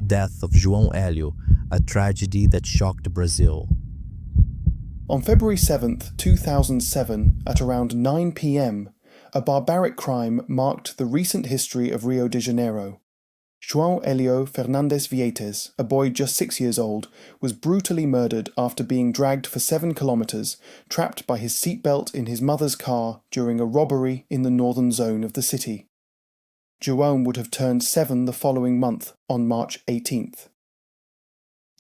death of João Hélio, a tragedy that shocked Brazil. On February 7, 2007, at around 9 p.m, a barbaric crime marked the recent history of Rio de Janeiro. João Hélio Fernandes Vietes, a boy just 6 years old, was brutally murdered after being dragged for 7 kilometers, trapped by his seatbelt in his mother's car during a robbery in the northern zone of the city. João would have turned 7 the following month, on March 18th.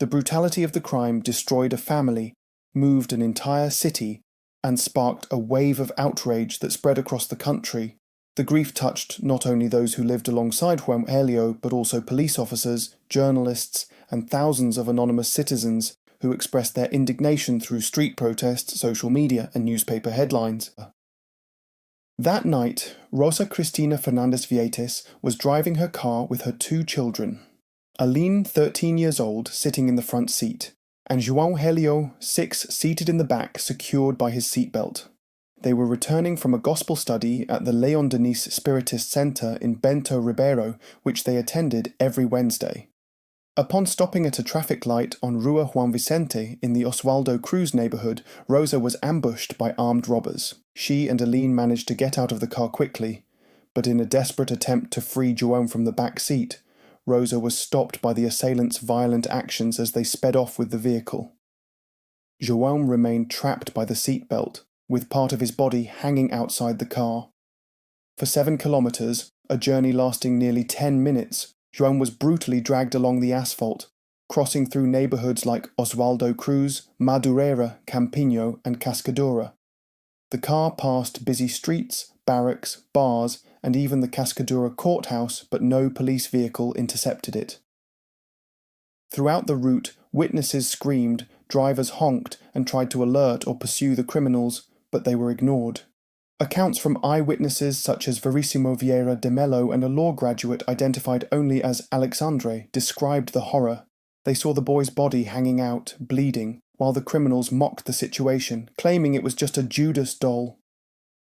The brutality of the crime destroyed a family, moved an entire city, and sparked a wave of outrage that spread across the country. The grief touched not only those who lived alongside João Hélio, but also police officers, journalists, and thousands of anonymous citizens who expressed their indignation through street protests, social media, and newspaper headlines. That night, Rosa Cristina Fernandes Vietes was driving her car with her 2 children. Aline, 13 years old, sitting in the front seat, and João Hélio, 6, seated in the back, secured by his seatbelt. They were returning from a gospel study at the Leon Denis Spiritist Center in Bento Ribeiro, which they attended every Wednesday. Upon stopping at a traffic light on Rua Juan Vicente in the Oswaldo Cruz neighborhood, Rosa was ambushed by armed robbers. She and Aline managed to get out of the car quickly, but in a desperate attempt to free João from the back seat, Rosa was stopped by the assailants' violent actions as they sped off with the vehicle. João remained trapped by the seatbelt, with part of his body hanging outside the car. For 7 kilometers, a journey lasting nearly 10 minutes, João was brutally dragged along the asphalt, crossing through neighborhoods like Oswaldo Cruz, Madureira, Campinho, and Cascadura. The car passed busy streets, barracks, bars, and even the Cascadura courthouse, but no police vehicle intercepted it. Throughout the route, witnesses screamed, drivers honked and tried to alert or pursue the criminals, but they were ignored. Accounts from eyewitnesses such as Verissimo Vieira de Mello and a law graduate identified only as Alexandre described the horror. They saw the boy's body hanging out, bleeding, while the criminals mocked the situation, claiming it was just a Judas doll.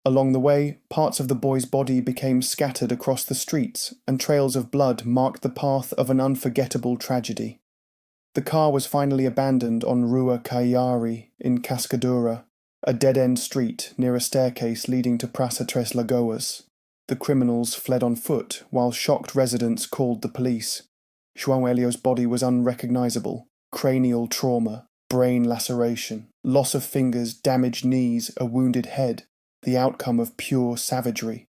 Along the way, parts of the boy's body became scattered across the streets, and trails of blood marked the path of an unforgettable tragedy. The car was finally abandoned on Rua Caiari in Cascadura, a dead-end street near a staircase leading to Praça Tres Lagoas. The criminals fled on foot, while shocked residents called the police. João Hélio's body was unrecognizable. Cranial trauma, brain laceration, loss of fingers, damaged knees, a wounded head, the outcome of pure savagery.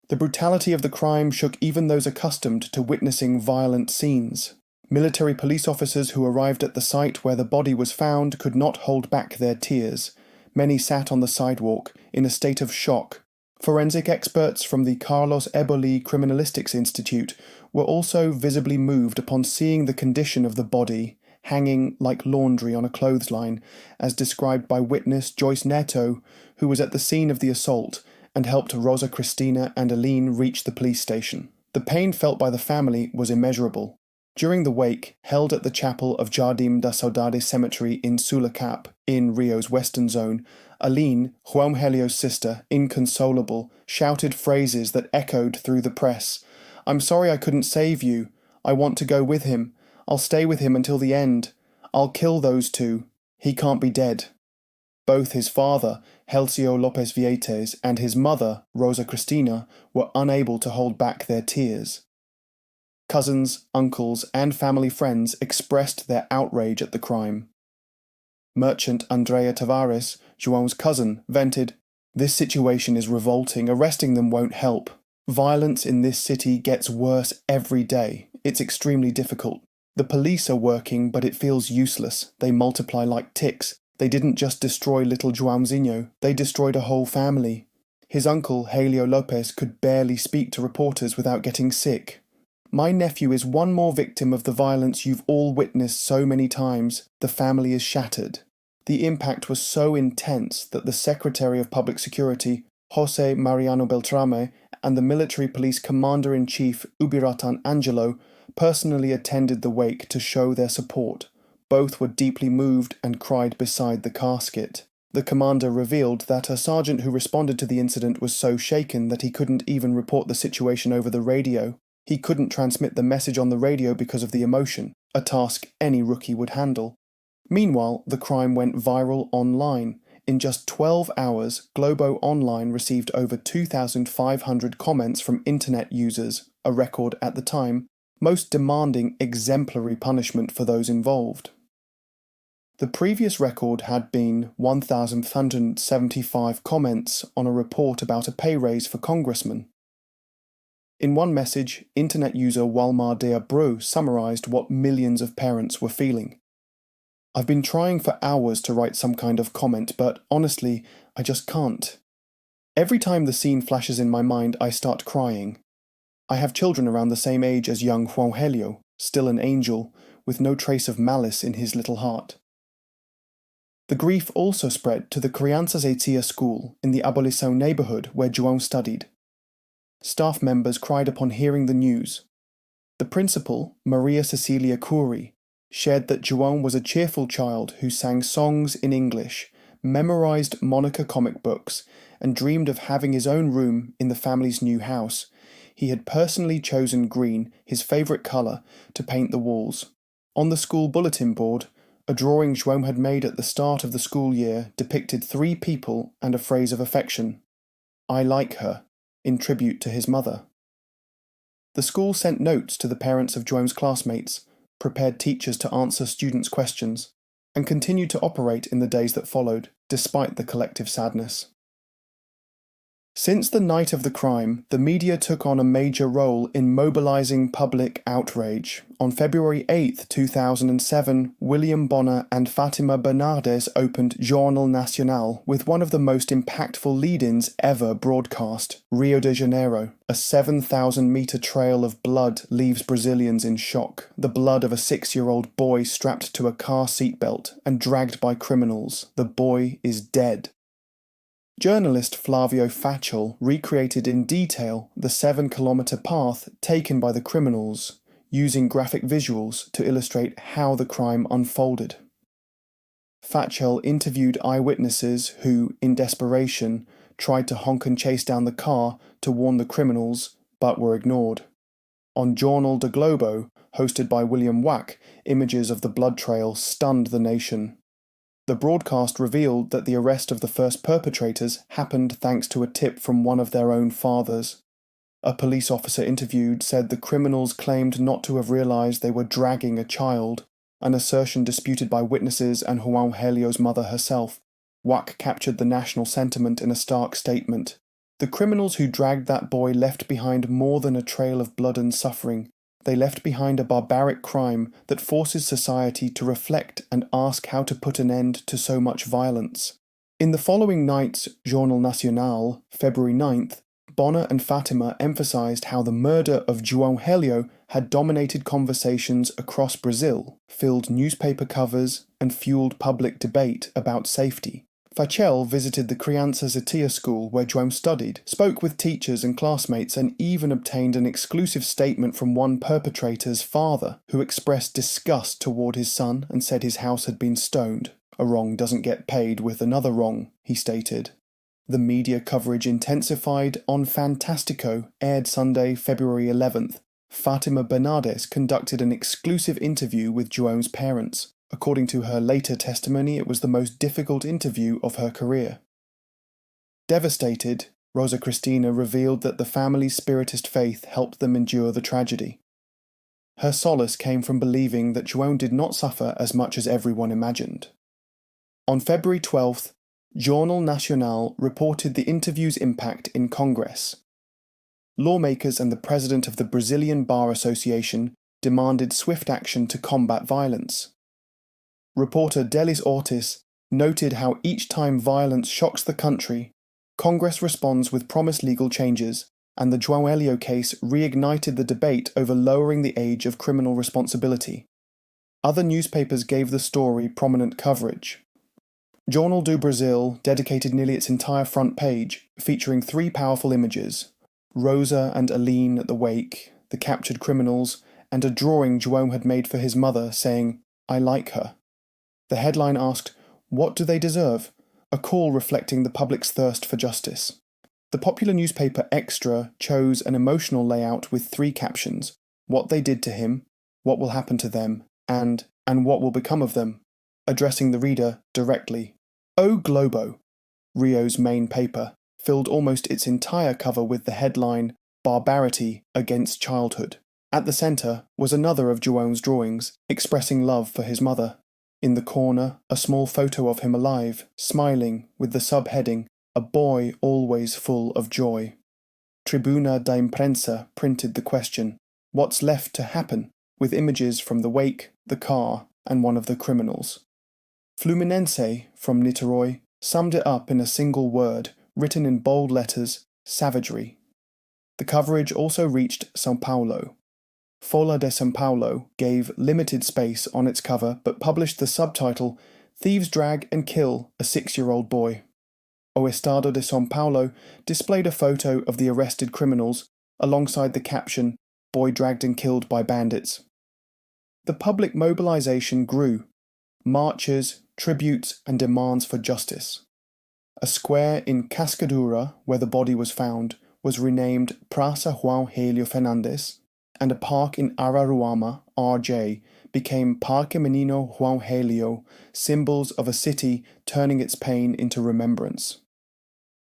The brutality of the crime shook even those accustomed to witnessing violent scenes. Military police officers who arrived at the site where the body was found could not hold back their tears. Many sat on the sidewalk, in a state of shock. Forensic experts from the Carlos Eboli Criminalistics Institute were also visibly moved upon seeing the condition of the body, hanging like laundry on a clothesline, as described by witness Joyce Neto, who was at the scene of the assault and helped Rosa Cristina and Aline reach the police station. The pain felt by the family was immeasurable. During the wake, held at the chapel of Jardim da Saudade Cemetery in Sulacap, in Rio's western zone, Aline, João Hélio's sister, inconsolable, shouted phrases that echoed through the press. "I'm sorry I couldn't save you. I want to go with him. I'll stay with him until the end. I'll kill those 2. He can't be dead." Both his father, Helcio Lopes Vietes, and his mother, Rosa Cristina, were unable to hold back their tears. Cousins, uncles, and family friends expressed their outrage at the crime. Merchant Andrea Tavares, João's cousin, vented, "This situation is revolting. Arresting them won't help. Violence in this city gets worse every day. It's extremely difficult. The police are working, but it feels useless. They multiply like ticks. They didn't just destroy little Joãozinho, they destroyed a whole family." His uncle, Helio Lopes, could barely speak to reporters without getting sick. "My nephew is one more victim of the violence you've all witnessed so many times. The family is shattered." The impact was so intense that the Secretary of Public Security, José Mariano Beltrame, and the military police commander-in-chief, Ubiratan Angelo, personally attended the wake to show their support. Both were deeply moved and cried beside the casket. The commander revealed that a sergeant who responded to the incident was so shaken that he couldn't even report the situation over the radio. He couldn't transmit the message on the radio because of the emotion, a task any rookie would handle. Meanwhile, the crime went viral online. In just 12 hours, Globo Online received over 2,500 comments from internet users, a record at the time, most demanding exemplary punishment for those involved. The previous record had been 1,175 comments on a report about a pay raise for congressmen. In one message, internet user Walmar Deabru summarized what millions of parents were feeling. "I've been trying for hours to write some kind of comment, but honestly, I just can't. Every time the scene flashes in my mind, I start crying. I have children around the same age as young JOão Hélio, still an angel, with no trace of malice in his little heart." The grief also spread to the Crianças e Tia school in the Abolição neighborhood where João studied. Staff members cried upon hearing the news. The principal, Maria Cecilia Cury, shared that João was a cheerful child who sang songs in English, memorized Monica comic books, and dreamed of having his own room in the family's new house. He had personally chosen green, his favorite color, to paint the walls. On the school bulletin board, a drawing João had made at the start of the school year depicted 3 people and a phrase of affection. "I like her," in tribute to his mother. The school sent notes to the parents of João's classmates, prepared teachers to answer students' questions, and continued to operate in the days that followed, despite the collective sadness. Since the night of the crime, the media took on a major role in mobilizing public outrage. On February 8, 2007, William Bonner and Fátima Bernardes opened Jornal Nacional with one of the most impactful lead-ins ever broadcast. Rio de Janeiro, a 7,000-meter trail of blood leaves Brazilians in shock. The blood of a 6-year-old boy strapped to a car seatbelt and dragged by criminals. The boy is dead. Journalist Flavio Fachel recreated in detail the 7-kilometer path taken by the criminals, using graphic visuals to illustrate how the crime unfolded. Fachel interviewed eyewitnesses who, in desperation, tried to honk and chase down the car to warn the criminals, but were ignored. On Jornal de Globo, hosted by William Wack, images of the blood trail stunned the nation. The broadcast revealed that the arrest of the first perpetrators happened thanks to a tip from one of their own fathers. A police officer interviewed said the criminals claimed not to have realized they were dragging a child, an assertion disputed by witnesses and João Hélio's mother herself. Wack captured the national sentiment in a stark statement. "The criminals who dragged that boy left behind more than a trail of blood and suffering. They left behind a barbaric crime that forces society to reflect and ask how to put an end to so much violence." In the following night's Jornal Nacional, February 9th, Bonner and Fátima emphasized how the murder of João Hélio had dominated conversations across Brazil, filled newspaper covers, and fueled public debate about safety. Fachel visited the Crianças e Tia school where João studied, spoke with teachers and classmates, and even obtained an exclusive statement from one perpetrator's father, who expressed disgust toward his son and said his house had been stoned. "A wrong doesn't get paid with another wrong," he stated. The media coverage intensified. On Fantástico, aired Sunday, February 11th. Fátima Bernardes conducted an exclusive interview with João's parents. According to her later testimony, it was the most difficult interview of her career. Devastated, Rosa Cristina revealed that the family's spiritist faith helped them endure the tragedy. Her solace came from believing that João did not suffer as much as everyone imagined. On February 12th, Jornal Nacional reported the interview's impact in Congress. Lawmakers and the president of the Brazilian Bar Association demanded swift action to combat violence. Reporter Delis Ortiz noted how each time violence shocks the country, Congress responds with promised legal changes, and the João Hélio case reignited the debate over lowering the age of criminal responsibility. Other newspapers gave the story prominent coverage. Jornal do Brasil dedicated nearly its entire front page, featuring 3 powerful images: Rosa and Aline at the wake, the captured criminals, and a drawing João had made for his mother saying, "I like her." The headline asked, "What do they deserve?" A call reflecting the public's thirst for justice. The popular newspaper Extra chose an emotional layout with 3 captions: what they did to him, what will happen to them, and what will become of them, addressing the reader directly. O Globo, Rio's main paper, filled almost its entire cover with the headline, "Barbarity Against Childhood." At the centre was another of João's drawings, expressing love for his mother. In the corner, a small photo of him alive, smiling, with the subheading, "A boy always full of joy." Tribuna da Imprensa printed the question, "What's left to happen?" with images from the wake, the car, and one of the criminals. Fluminense, from Niterói, summed it up in a single word, written in bold letters, savagery. The coverage also reached São Paulo. Folha de São Paulo gave limited space on its cover but published the subtitle, "Thieves Drag and Kill a 6-year-old Boy." O Estado de São Paulo displayed a photo of the arrested criminals alongside the caption, "Boy dragged and killed by bandits." The public mobilization grew. Marches, tributes, and demands for justice. A square in Cascadura, where the body was found, was renamed Praça João Hélio Fernandes, and a park in Araruama, RJ, became Parque Menino João Hélio, symbols of a city turning its pain into remembrance.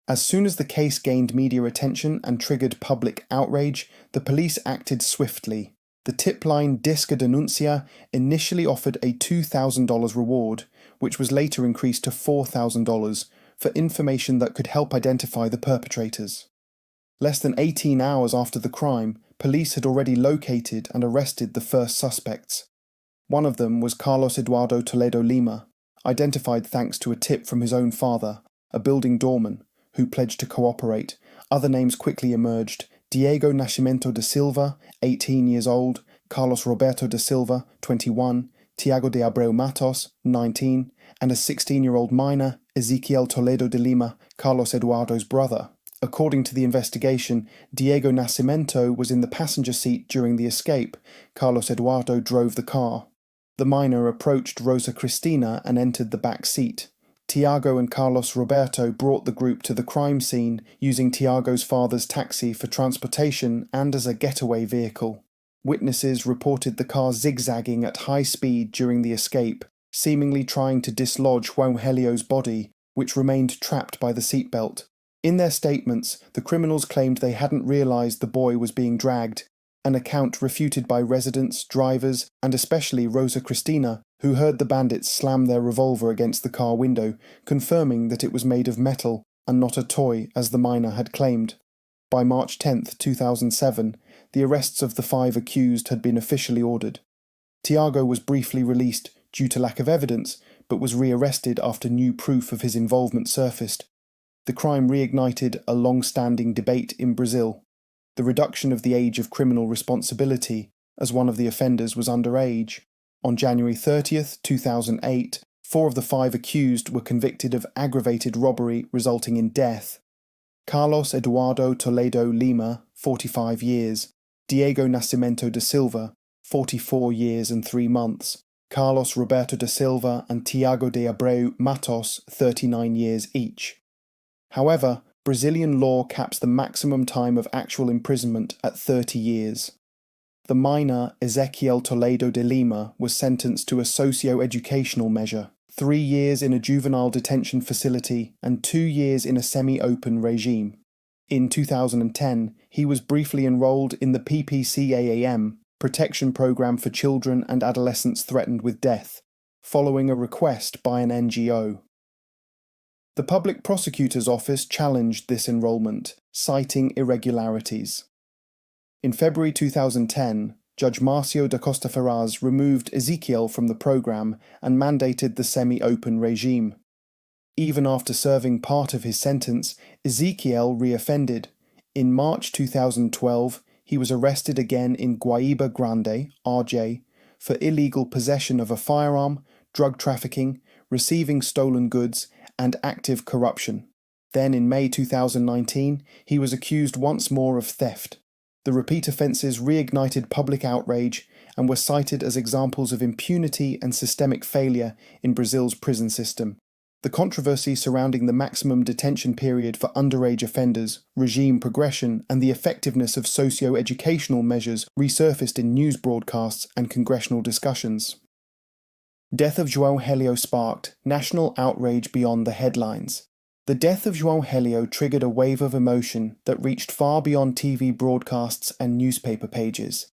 As soon as the case gained media attention and triggered public outrage, the police acted swiftly. The tip line Disca Denuncia initially offered a $2,000 reward, which was later increased to $4,000 for information that could help identify the perpetrators. Less than 18 hours after the crime, police had already located and arrested the first suspects. One of them was Carlos Eduardo Toledo Lima, identified thanks to a tip from his own father, a building doorman, who pledged to cooperate. Other names quickly emerged: Diego Nascimento da Silva, 18 years old, Carlos Roberto da Silva, 21, Tiago de Abreu Matos, 19, and a 16-year-old minor, Ezequiel Toledo de Lima, Carlos Eduardo's brother. According to the investigation, Diego Nascimento was in the passenger seat during the escape. Carlos Eduardo drove the car. The minor approached Rosa Cristina and entered the back seat. Tiago and Carlos Roberto brought the group to the crime scene, using Tiago's father's taxi for transportation and as a getaway vehicle. Witnesses reported the car zigzagging at high speed during the escape, seemingly trying to dislodge João Hélio's body, which remained trapped by the seatbelt. In their statements, the criminals claimed they hadn't realised the boy was being dragged, an account refuted by residents, drivers, and especially Rosa Cristina, who heard the bandits slam their revolver against the car window, confirming that it was made of metal and not a toy as the minor had claimed. By March 10, 2007, the arrests of the 5 accused had been officially ordered. Tiago was briefly released due to lack of evidence, but was re-arrested after new proof of his involvement surfaced. The crime reignited a long-standing debate in Brazil: the reduction of the age of criminal responsibility, as one of the offenders was underage. On January 30, 2008, 4 of the 5 accused were convicted of aggravated robbery resulting in death. Carlos Eduardo Toledo Lima, 45 years, Diego Nascimento da Silva, 44 years and 3 months, Carlos Roberto da Silva and Tiago de Abreu Matos, 39 years each. However, Brazilian law caps the maximum time of actual imprisonment at 30 years. The minor Ezequiel Toledo de Lima was sentenced to a socio-educational measure, 3 years in a juvenile detention facility and 2 years in a semi-open regime. In 2010, he was briefly enrolled in the PPCAAM, Protection Program for Children and Adolescents Threatened with Death, following a request by an NGO. The Public Prosecutor's Office challenged this enrolment, citing irregularities. In February 2010, Judge Marcio da Costa Ferraz removed Ezequiel from the program and mandated the semi-open regime. Even after serving part of his sentence, Ezequiel reoffended. In March 2012, he was arrested again in Guaíba Grande, RJ, for illegal possession of a firearm, drug trafficking, receiving stolen goods, and active corruption. Then in May 2019, he was accused once more of theft. The repeat offences reignited public outrage and were cited as examples of impunity and systemic failure in Brazil's prison system. The controversy surrounding the maximum detention period for underage offenders, regime progression, and the effectiveness of socio-educational measures resurfaced in news broadcasts and congressional discussions. Death of João Hélio sparked national outrage beyond the headlines. The death of João Hélio triggered a wave of emotion that reached far beyond TV broadcasts and newspaper pages.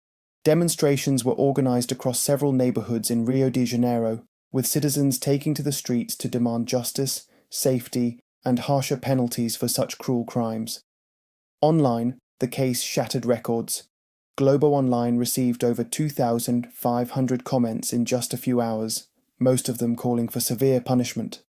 Demonstrations were organized across several neighborhoods in Rio de Janeiro, with citizens taking to the streets to demand justice, safety, and harsher penalties for such cruel crimes. Online, the case shattered records. Globo Online received over 2,500 comments in just a few hours, most of them calling for severe punishment.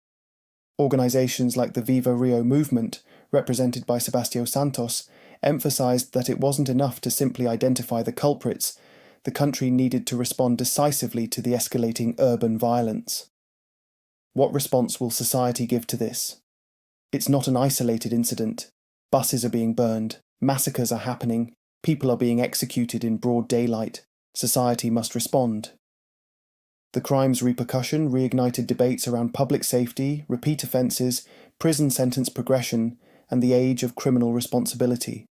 Organizations like the Viva Rio movement, represented by Sebastião Santos, emphasized that it wasn't enough to simply identify the culprits. The country needed to respond decisively to the escalating urban violence. What response will society give to this? It's not an isolated incident. Buses are being burned, massacres are happening, people are being executed in broad daylight. Society must respond. The crime's repercussion reignited debates around public safety, repeat offences, prison sentence progression, and the age of criminal responsibility.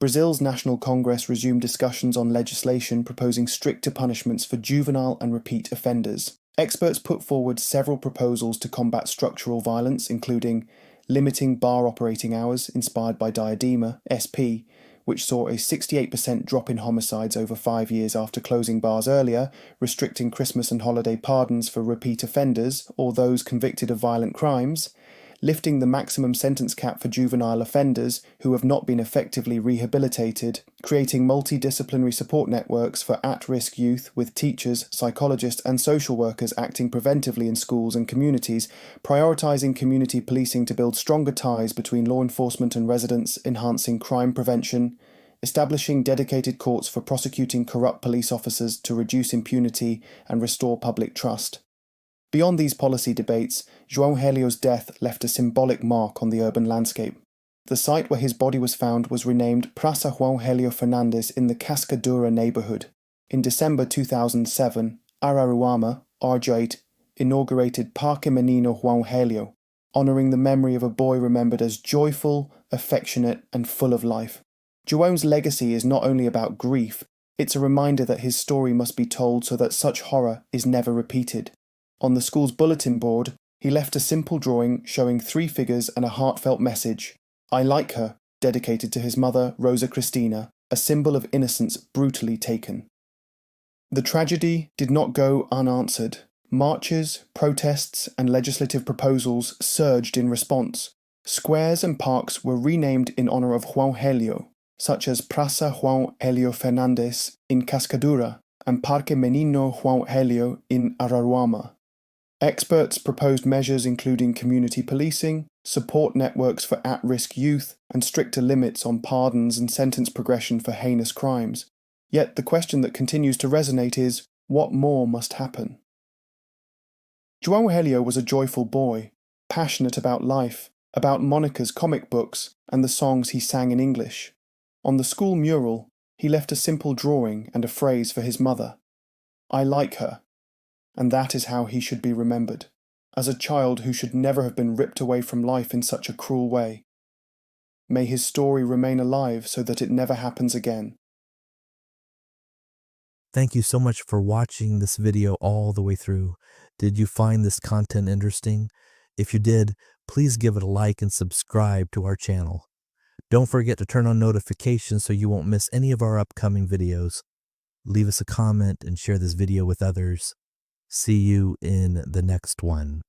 Brazil's National Congress resumed discussions on legislation proposing stricter punishments for juvenile and repeat offenders. Experts put forward several proposals to combat structural violence, including limiting bar operating hours, inspired by Diadema, SP, which saw a 68% drop in homicides over 5 years after closing bars earlier, restricting Christmas and holiday pardons for repeat offenders or those convicted of violent crimes, lifting the maximum sentence cap for juvenile offenders who have not been effectively rehabilitated, creating multidisciplinary support networks for at-risk youth with teachers, psychologists and social workers acting preventively in schools and communities, prioritising community policing to build stronger ties between law enforcement and residents, enhancing crime prevention, establishing dedicated courts for prosecuting corrupt police officers to reduce impunity and restore public trust. Beyond these policy debates, João Hélio's death left a symbolic mark on the urban landscape. The site where his body was found was renamed Praça João Hélio Fernandes in the Cascadura neighbourhood. In December 2007, Araruama, RJ, inaugurated Parque Menino João Hélio, honouring the memory of a boy remembered as joyful, affectionate and full of life. João's legacy is not only about grief, it's a reminder that his story must be told so that such horror is never repeated. On the school's bulletin board, he left a simple drawing showing 3 figures and a heartfelt message, "I like her," dedicated to his mother, Rosa Cristina, a symbol of innocence brutally taken. The tragedy did not go unanswered. Marches, protests, and legislative proposals surged in response. Squares and parks were renamed in honour of João Hélio, such as Praça João Hélio Fernandes in Cascadura and Parque Menino João Hélio in Araruama. Experts proposed measures including community policing, support networks for at-risk youth, and stricter limits on pardons and sentence progression for heinous crimes. Yet the question that continues to resonate is, what more must happen? João Hélio was a joyful boy, passionate about life, about Monica's comic books, and the songs he sang in English. On the school mural, he left a simple drawing and a phrase for his mother, "I like her." And that is how he should be remembered, as a child who should never have been ripped away from life in such a cruel way. May his story remain alive so that it never happens again. Thank you so much for watching this video all the way through. Did you find this content interesting? If you did, please give it a like and subscribe to our channel. Don't forget to turn on notifications so you won't miss any of our upcoming videos. Leave us a comment and share this video with others. See you in the next one.